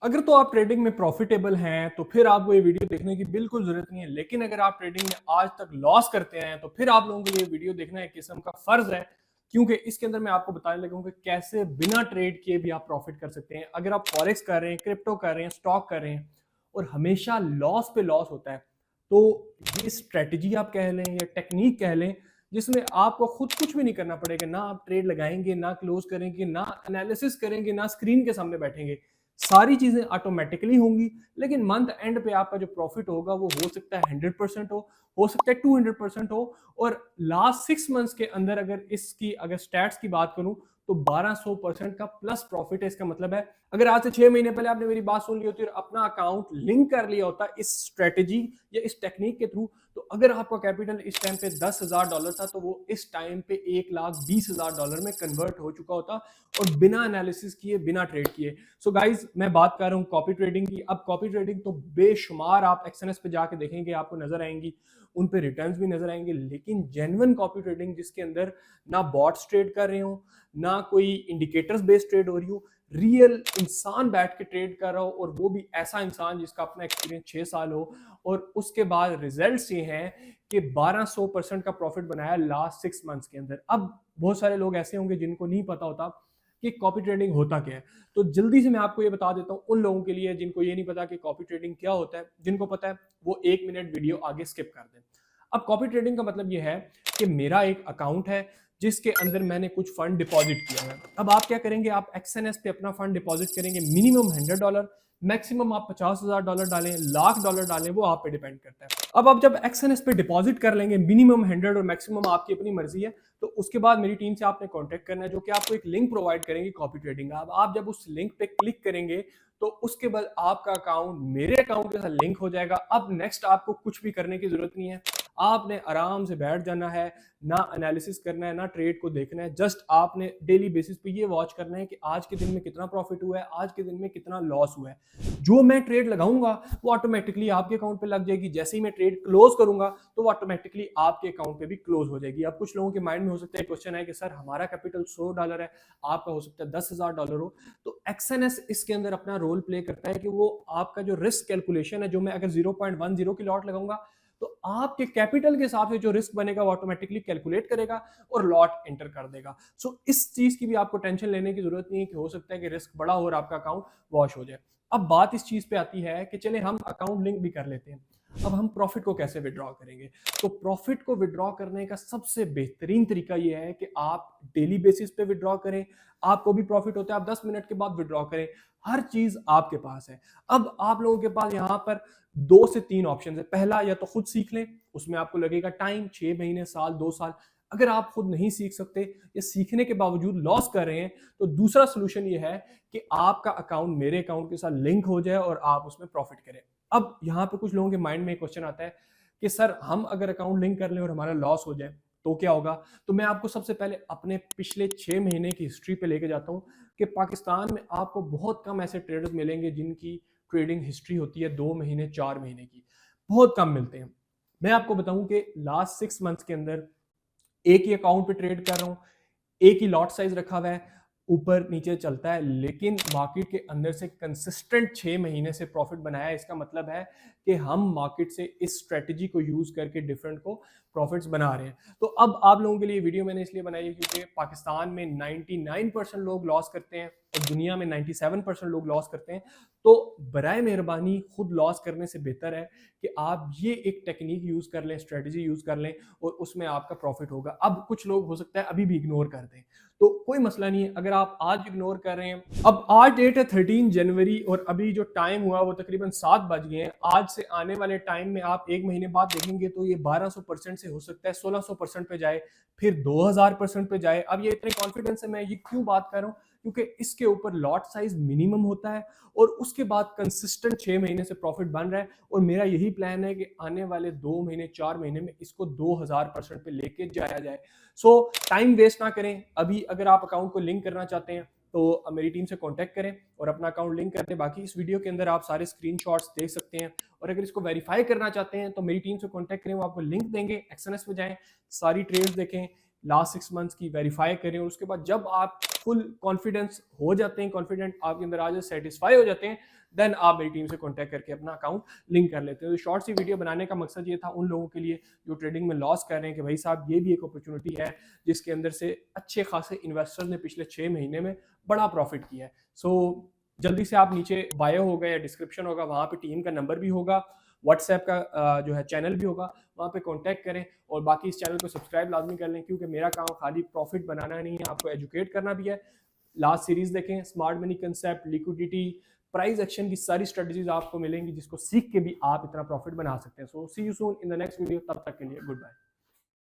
अगर तो आप ट्रेडिंग में प्रॉफिटेबल हैं तो फिर आपको ये वीडियो देखने की बिल्कुल जरूरत नहीं है, लेकिन अगर आप ट्रेडिंग में आज तक लॉस करते हैं तो फिर आप लोगों के लिए वीडियो देखना एक किस्म का फर्ज है, क्योंकि इसके अंदर मैं आपको बताने लगा हूं कि कैसे बिना ट्रेड किए भी आप प्रॉफिट कर सकते हैं। अगर आप फॉरेक्स कर रहे हैं, क्रिप्टो कर रहे हैं, स्टॉक कर रहे हैं और हमेशा लॉस पे लॉस होता है, तो ये स्ट्रेटजी आप कह लें या टेक्निक कह लें जिसमें आपको खुद कुछ भी नहीं करना पड़ेगा, ना आप ट्रेड लगाएंगे, ना क्लोज करेंगे, ना एनालिसिस करेंगे, ना स्क्रीन के सामने बैठेंगे, सारी चीजें ऑटोमेटिकली होंगी। लेकिन मंथ एंड पे आपका जो प्रॉफिट होगा वो हो सकता है 100% हो सकता है 200% हो। और लास्ट 6 मंथ्स के अंदर अगर इसकी अगर स्टैट्स की बात करूं तो 1200% का प्लस प्रॉफिट है। इसका मतलब है अगर आज से 6 महीने पहले आपने मेरी बात सुन ली होती और अपना अकाउंट लिंक कर लिया होता इस स्ट्रेटेजी या इस टेक्निक के थ्रू, तो अगर आपका कैपिटल इस टाइम पे $10,000 था तो वो इस टाइम पे $1,20,000 में कन्वर्ट हो चुका होता, और बिना एनालिसिस किए, बिना ट्रेड किए। सो गाइज, मैं बात कर रहा हूँ कॉपी ट्रेडिंग की। अब कॉपी ट्रेडिंग तो बेशुमार आप एक्सएनएस पे जाके देखेंगे, आपको नजर आएंगी, उन पे रिटर्न्स भी नजर आएंगे। लेकिन जेन्युइन कॉपी ट्रेडिंग जिसके अंदर ना बॉट्स ट्रेड कर रहे हो, ना कोई इंडिकेटर्स बेस्ड ट्रेड हो रही हो, रियल इंसान बैठ के ट्रेड कर रहा हो, और वो भी ऐसा इंसान जिसका अपना एक्सपीरियंस 6 साल हो, और उसके बाद रिजल्ट्स ये हैं कि 1200% का प्रॉफिट बनाया लास्ट 6 मंथ्स के अंदर। अब बहुत सारे लोग ऐसे होंगे जिनको नहीं पता होता कि कॉपी ट्रेडिंग होता क्या है, तो जल्दी से मैं आपको ये बता देता हूँ उन लोगों के लिए जिनको ये नहीं पता कि कॉपी ट्रेडिंग क्या होता है। जिनको पता है वो 1 मिनट वीडियो आगे स्किप कर दें। अब कॉपी ट्रेडिंग का मतलब ये है कि मेरा एक अकाउंट है जिसके अंदर मैंने कुछ फंड डिपॉजिट किया है। अब आप क्या करेंगे, आप एक्सएनएस पे अपना फंड डिपॉजिट करेंगे, मिनिमम $100, मैक्सिमम आप $50,000 डालें, $1,00,000 डालें, वो आप पे डिपेंड करता है। अब आप जब एक्सएनएस पे डिपॉजिट कर लेंगे, मिनिमम 100 और मैक्सिमम आपकी अपनी मर्जी है, तो उसके बाद मेरी टीम से आपने कांटेक्ट करना है, जो कि आपको एक लिंक प्रोवाइड करेंगे कॉपी ट्रेडिंग का। अब आप जब उस लिंक पे क्लिक करेंगे तो उसके बाद आपका अकाउंट मेरे अकाउंट के साथ लिंक हो जाएगा। अब नेक्स्ट आपको कुछ भी करने की जरूरत नहीं है, आपने आराम से बैठ जाना है, ना एनालिसिस करना है, ना ट्रेड को देखना है। जस्ट आपने डेली बेसिस पे ये वॉच करना है कि आज के दिन में कितना प्रॉफिट हुआ है, आज के दिन में कितना लॉस हुआ है। जो मैं ट्रेड लगाऊंगा वो ऑटोमेटिकली आपके अकाउंट पे लग जाएगी। जैसे ही मैं ट्रेड क्लोज करूंगा तो वो ऑटोमेटिकली आपके अकाउंट पे भी क्लोज हो जाएगी। अब कुछ लोगों के माइंड में हो सकता है क्वेश्चन है कि सर हमारा कैपिटल $100 है, आपका हो सकता है $10,000 हो। तो एक्सएनएस इसके अंदर अपना रोल प्ले करता है कि वो आपका जो रिस्क कैलकुलेशन है, जो मैं अगर 0.10 की लॉट लगाऊंगा तो आपके कैपिटल के हिसाब से जो रिस्क बनेगा वो ऑटोमेटिकली कैलकुलेट करेगा और लॉट एंटर कर देगा। सो इस चीज की भी आपको टेंशन लेने की जरूरत नहीं है कि हो सकता है कि रिस्क बड़ा हो और आपका अकाउंट वॉश हो जाए। अब बात इस चीज पे आती है कि चले हम अकाउंट लिंक भी कर लेते हैं, अब हम प्रॉफिट को कैसे विड्रॉ करेंगे। तो प्रॉफिट को विड्रॉ करने का सबसे बेहतरीन तरीका यह है कि आप डेली बेसिस पे विड्रॉ करें। आपको भी प्रॉफिट होता है, आप 10 मिनट के बाद विड्रॉ करें, हर चीज आपके पास है। अब आप लोगों के पास यहाँ पर 2 से 3 ऑप्शन है। पहला, या तो खुद सीख लें, उसमें आपको लगेगा टाइम 6 महीने, साल, 2 साल। अगर आप खुद नहीं सीख सकते या सीखने के बावजूद लॉस कर रहे हैं, तो दूसरा सोल्यूशन ये है कि आपका अकाउंट मेरे अकाउंट के साथ लिंक हो जाए और आप उसमें प्रॉफिट करें। अब यहाँ पे कुछ लोगों के माइंड में एक क्वेश्चन आता है कि सर हम अगर अकाउंट लिंक कर लें और हमारा लॉस हो जाए तो क्या होगा। तो मैं आपको सबसे पहले अपने पिछले 6 महीने की हिस्ट्री पे लेके जाता हूँ कि पाकिस्तान में आपको बहुत कम ऐसे ट्रेडर्स मिलेंगे जिनकी ट्रेडिंग हिस्ट्री होती है 2 महीने, 4 महीने की, बहुत कम मिलते हैं। मैं आपको बताऊं कि लास्ट 6 मंथ्स के अंदर एक ही अकाउंट पे ट्रेड कर रहा हूं, एक ही लॉट साइज रखा हुआ है, ऊपर नीचे चलता है, लेकिन मार्केट के अंदर से कंसिस्टेंट 6 महीने से प्रॉफिट बनाया है। इसका मतलब है कि हम मार्केट से इस स्ट्रेटजी को यूज करके डिफरेंट को प्रॉफिट्स बना रहे हैं। तो अब आप लोगों के लिए वीडियो मैंने इसलिए बनाई है क्योंकि पाकिस्तान में 99% लोग लॉस करते हैं और दुनिया में 97% लोग लॉस करते हैं। तो बराए मेहरबानी खुद लॉस करने से बेहतर है कि आप ये एक टेक्निक यूज कर लें, स्ट्रेटजी यूज कर लें, और उसमें आपका प्रॉफिट होगा। अब कुछ लोग हो सकता है अभी भी इग्नोर कर दें, तो कोई मसला नहीं है अगर आप आज इग्नोर कर रहे हैं। अब आज डेट है 13 जनवरी और अभी जो टाइम हुआ वो तकरीबन 7 बज गए हैं। आज से आने वाले टाइम में आप 1 महीने बाद देखेंगे तो ये 1200% से हो सकता है 1600% पे जाए, फिर 2000% पे जाए। अब ये इतने कॉन्फिडेंस से मैं ये क्यों बात कर रहा हूँ, क्योंकि इसके ऊपर लॉट साइज मिनिमम होता है और उसके बाद कंसिस्टेंट 6 महीने से प्रॉफिट बन रहा है। और मेरा यही प्लान है कि आने वाले 2 महीने, 4 महीने में इसको 2000% पे लेके जाया जाए। सो टाइम वेस्ट ना करें। अभी अगर आप अकाउंट को लिंक करना चाहते हैं तो मेरी टीम से कांटेक्ट करें और अपना अकाउंट लिंक कर दें। बाकी इस वीडियो के अंदर आप सारे स्क्रीनशॉट्स देख सकते हैं, और अगर इसको वेरीफाई करना चाहते हैं तो मेरी टीम से कांटेक्ट करें, वो आपको लिंक देंगे। एक्सएनएस पे जाएं, सारी ट्रेड्स देखें, लास्ट 6 मंथ्स की वेरीफाई करें, और उसके बाद जब आप फुल कॉन्फिडेंस हो जाते हैं, कॉन्फिडेंट आपके अंदर आ जाए, सेटिस्फाई हो जाते हैं, देन आप मेरी टीम से कांटेक्ट करके अपना अकाउंट लिंक कर लेते हैं। तो शॉर्ट सी वीडियो बनाने का मकसद ये था उन लोगों के लिए जो ट्रेडिंग में लॉस कर रहे हैं कि भाई साहब ये भी एक अपॉर्चुनिटी है जिसके अंदर से अच्छे खासे इन्वेस्टर्स ने पिछले 6 महीने में बड़ा प्रॉफिट किया है। सो जल्दी से आप नीचे बायो होगा या डिस्क्रिप्शन होगा, वहाँ पे टीम का नंबर भी होगा, व्हाट्सएप का जो है चैनल भी होगा, वहाँ पे कांटेक्ट करें और बाकी इस चैनल को सब्सक्राइब लाजमी कर लें क्योंकि मेरा काम खाली प्रॉफिट बनाना नहीं है, आपको एजुकेट करना भी है। लास्ट सीरीज देखें, smart money concept, liquidity, price action की सारी स्ट्रेटजीज आपको मिलेंगी जिसको सीख के भी आप इतना प्रॉफिट बना सकते हैं। So see you soon in the next video, तब तक के लिए गुड बाय।